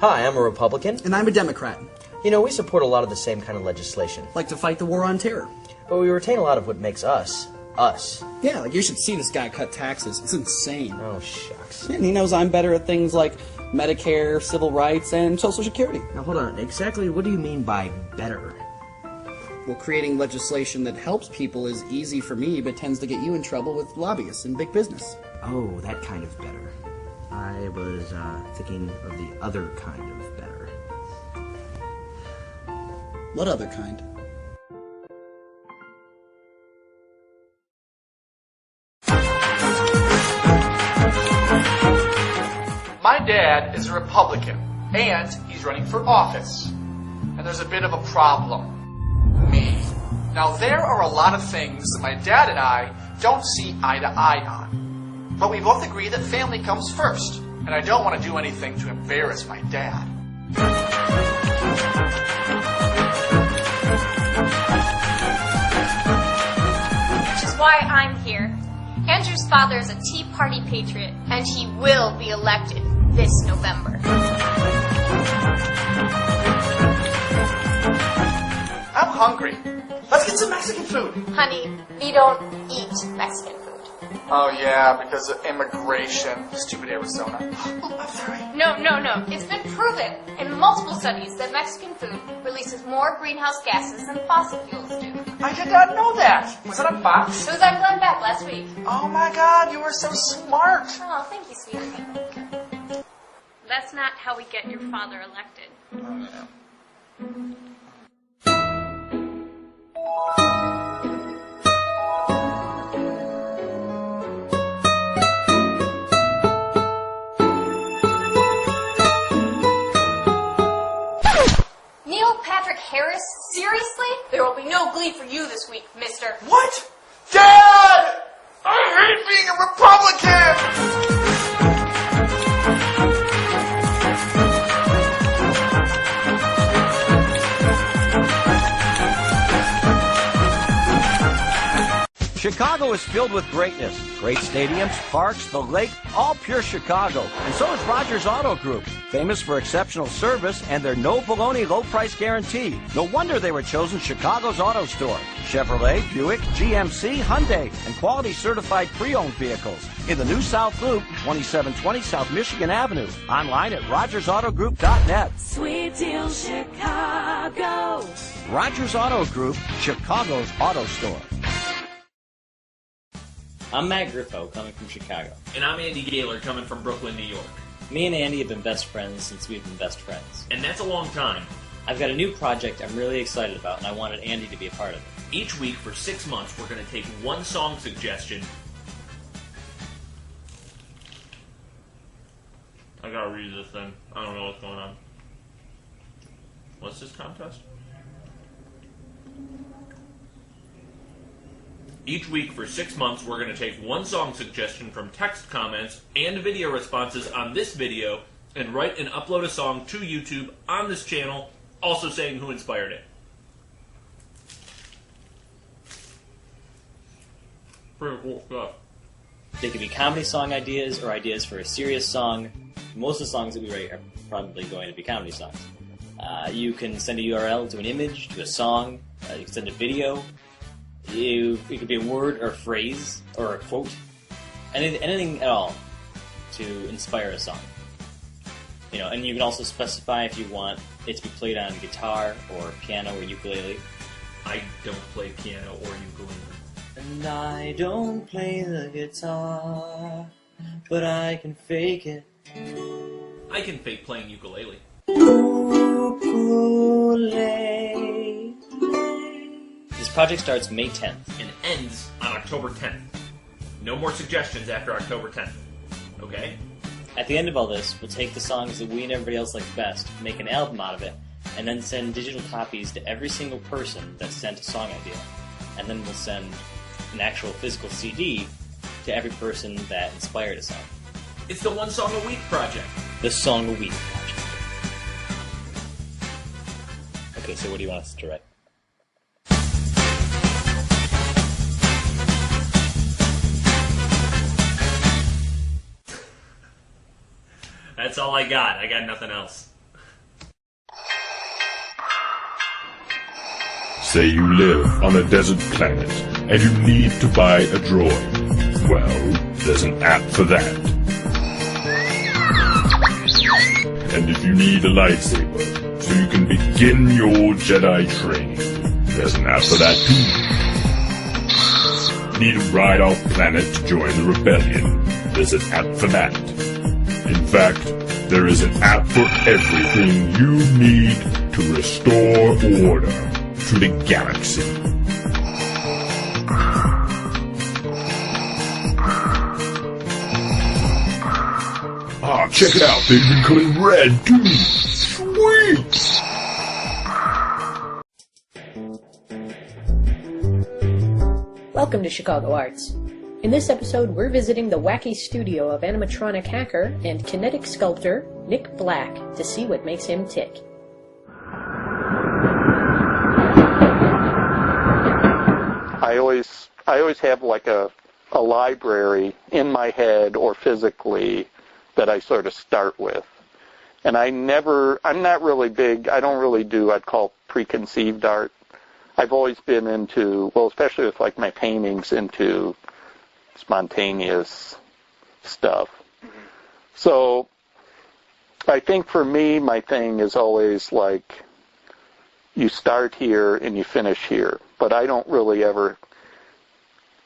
Hi, I'm a Republican. And I'm a Democrat. You know, we support a lot of the same kind of legislation. Like to fight the war on terror. But we retain a lot of what makes us, us. Yeah, like you should see this guy cut taxes. It's insane. Oh, shucks. And he knows I'm better at things like Medicare, civil rights, and Social Security. Now, hold on. Exactly what do you mean by better? Well, creating legislation that helps people is easy for me, but tends to get you in trouble with lobbyists and big business. Oh, that kind of better. I was thinking of the other kind of better. What other kind? My dad is a Republican, and he's running for office. And there's a bit of a problem. Me. Now, there are a lot of things that my dad and I don't see eye to eye on. But we both agree that family comes first, and I don't want to do anything to embarrass my dad. Which is why I'm here. Andrew's father is a Tea Party patriot, and he will be elected this November. I'm hungry. Let's get some Mexican food. Honey, we don't eat Mexican food. Oh, yeah, because of immigration. Stupid Arizona. Oh, I'm sorry. No. It's been proven in multiple studies that Mexican food releases more greenhouse gases than fossil fuels do. I did not know that. Was that a box? It was on Glenn Beck last week. Oh, my God, you were so smart. Oh, thank you, sweetie. That's not how we get your father elected. Oh, yeah. Neil Patrick Harris? Seriously? There will be no glee for you this week, mister. What? Dad! I hate being a Republican! Chicago is filled with greatness. Great stadiums, parks, the lake, all pure Chicago. And so is Rogers Auto Group, famous for exceptional service and their no baloney low price guarantee. No wonder they were chosen Chicago's auto store. Chevrolet, Buick, GMC, Hyundai, and quality certified pre-owned vehicles. In the new South Loop, 2720 South Michigan Avenue. Online at rogersautogroup.net. Sweet Deal Chicago. Rogers Auto Group, Chicago's auto store. I'm Matt Griffo, coming from Chicago. And I'm Andy Gaylor, coming from Brooklyn, New York. Me and Andy have been best friends since we've been best friends. And that's a long time. I've got a new project I'm really excited about, and I wanted Andy to be a part of it. Each week for 6 months, we're going to take one song suggestion. I gotta read this thing. I don't know what's going on. What's this contest? Each week for 6 months, we're going to take one song suggestion from text comments and video responses on this video and write and upload a song to YouTube on this channel, also saying who inspired it. Pretty cool stuff. They could be comedy song ideas or ideas for a serious song. Most of the songs that we write are probably going to be comedy songs. You can send a URL to an image, to a song. You can send a video. It could be a word or a phrase or a quote. Anything at all to inspire a song. You know, and you can also specify if you want it to be played on guitar or piano or ukulele. I don't play piano or ukulele. And I don't play the guitar, but I can fake it. I can fake playing ukulele. Ukulele. This project starts May 10th. And ends on October 10th. No more suggestions after October 10th. Okay? At the end of all this, we'll take the songs that we and everybody else likes best, make an album out of it, and then send digital copies to every single person that sent a song idea. And then we'll send an actual physical CD to every person that inspired a song. It's the One Song a Week project. The Song a Week project. Okay, so what do you want us to write? That's all I got. I got nothing else. Say you live on a desert planet and you need to buy a droid. Well, there's an app for that. And if you need a lightsaber so you can begin your Jedi training, there's an app for that too. Need to ride off planet to join the rebellion, there's an app for that. In fact, there is an app for everything you need to restore order to the galaxy. Ah, check it out, they've been coming red too. Sweet! Welcome to Chicago Arts. In this episode, we're visiting the wacky studio of animatronic hacker and kinetic sculptor Nick Black to see what makes him tick. I always have like a library in my head or physically that I sort of start with. And I'm not really big, I don't really do, I'd call preconceived art. I've always been into, well, especially with like my paintings, into spontaneous stuff. So I think for me, my thing is always like, you start here and you finish here. But I don't really ever,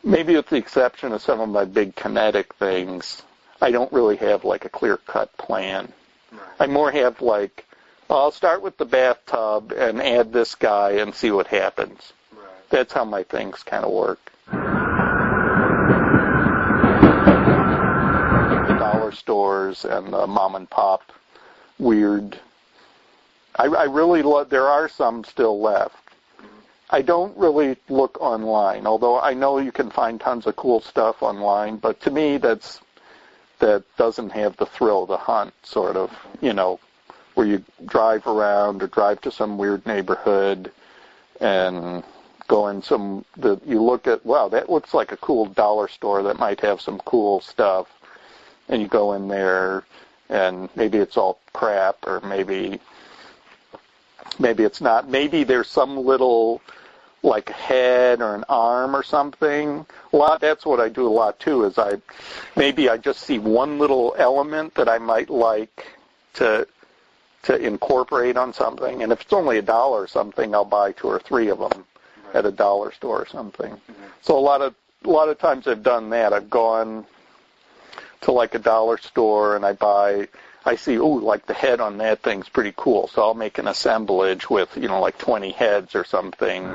maybe with the exception of some of my big kinetic things, I don't really have like a clear-cut plan. Right. I more have like, I'll start with the bathtub and add this guy and see what happens. Right. That's how my things kind of work. The dollar stores and the mom and pop weird. I really love, there are some still left. I don't really look online, although I know you can find tons of cool stuff online, but to me that doesn't have the thrill, the hunt, sort of, where you drive around or drive to some weird neighborhood and go in you look at, wow, that looks like a cool dollar store that might have some cool stuff, and you go in there and maybe it's all crap, or maybe it's not. Maybe there's some little like a head or an arm or something. That's what I do a lot too, is I just see one little element that I might like to incorporate on something, and if it's only $1 or something, I'll buy 2 or 3 of them at a dollar store or something. Mm-hmm. So a lot of times I've done that. I've gone to like a dollar store and I see, like the head on that thing's pretty cool, so I'll make an assemblage with, like 20 heads or something.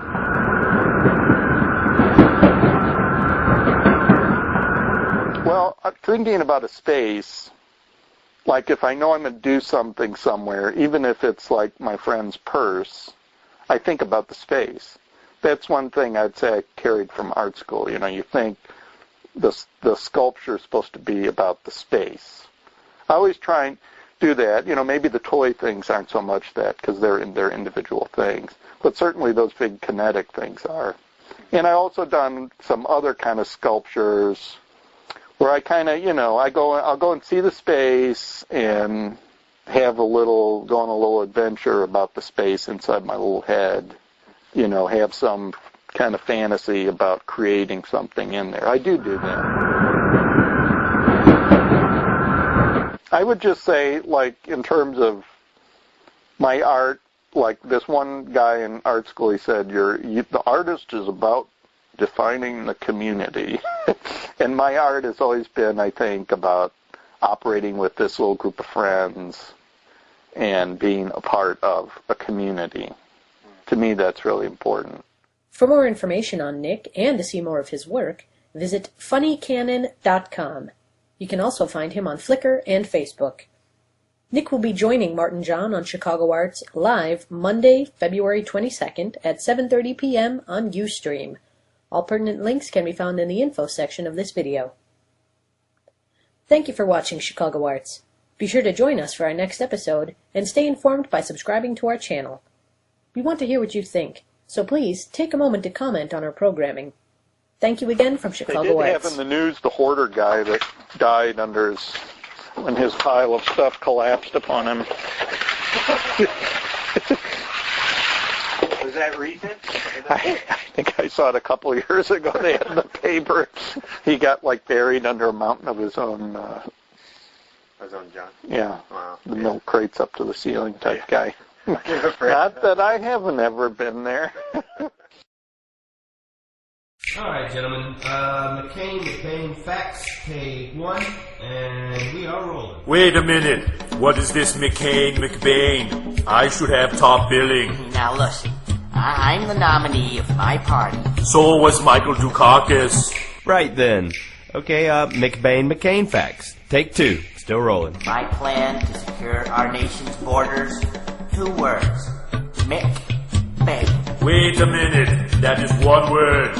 Well, I'm thinking about a space, like if I know I'm going to do something somewhere, even if it's like my friend's purse, I think about the space. That's one thing I'd say I carried from art school. You think the sculpture is supposed to be about the space. I always try and do that. Maybe the toy things aren't so much that because they're individual things, but certainly those big kinetic things are. And I also done some other kind of sculptures where I kind of, I'll go and see the space and go on a little adventure about the space inside my little head. Have some kind of fantasy about creating something in there. I do that. I would just say, like, in terms of my art, like this one guy in art school, he said, the artist is about defining the community. And my art has always been, I think, about operating with this little group of friends and being a part of a community. To me, that's really important. For more information on Nick and to see more of his work, visit funnycannon.com. You can also find him on Flickr and Facebook. Nick will be joining Martin Jon on Chicago Arts live Monday, February 22nd at 7:30 p.m. on Ustream. All pertinent links can be found in the info section of this video. Thank you for watching Chicago Arts. Be sure to join us for our next episode and stay informed by subscribing to our channel. We want to hear what you think, so please take a moment to comment on our programming. Thank you again from Chicago Arts. They did have in the news the hoarder guy that died when his pile of stuff collapsed upon him. that recent? I think I saw it a couple of years ago. They had in the paper. He got like buried under a mountain of his own. His own junk. Yeah. Wow. The milk crates up to the ceiling type guy. Not that I haven't ever been there. All right, gentlemen. McCain, facts, take 1, and we are rolling. Wait a minute. What is this McBain? I should have top billing. Now listen, I'm the nominee of my party. So was Michael Dukakis. Right then. Okay, McCain facts. Take 2. Still rolling. My plan to secure our nation's borders, 2 words. McBain. Wait a minute. That is 1 word.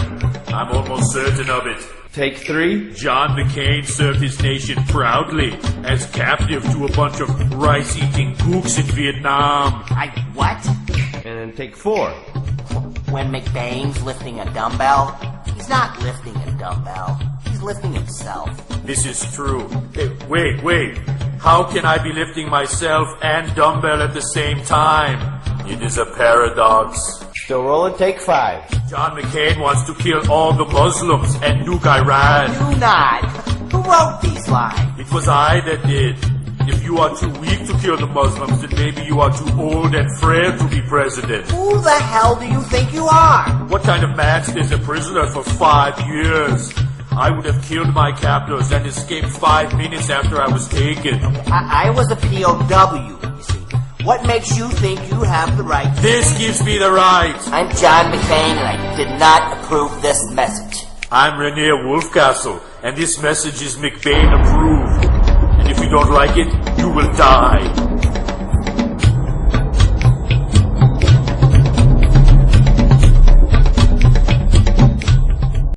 I'm almost certain of it. Take 3. John McCain served his nation proudly as captive to a bunch of rice-eating gooks in Vietnam. What? And take 4. When McBain's lifting a dumbbell, he's not lifting a dumbbell. He's lifting himself. This is true. Hey, wait. How can I be lifting myself and dumbbell at the same time? It is a paradox. Still rolling. Take 5. John McCain wants to kill all the Muslims and nuke Iran. Do not. Who wrote these lines? It was I that did. If you are too weak to kill the Muslims, then maybe you are too old and frail to be president. Who the hell do you think you are? What kind of man stays a prisoner for 5 years? I would have killed my captors and escaped 5 minutes after I was taken. I was a POW, you see. What makes you think you have the right? This gives me the right. I'm John McCain, and I did not approve this message. I'm Rainier Wolfcastle, and this message is McBain approved. And if you don't like it, you will die.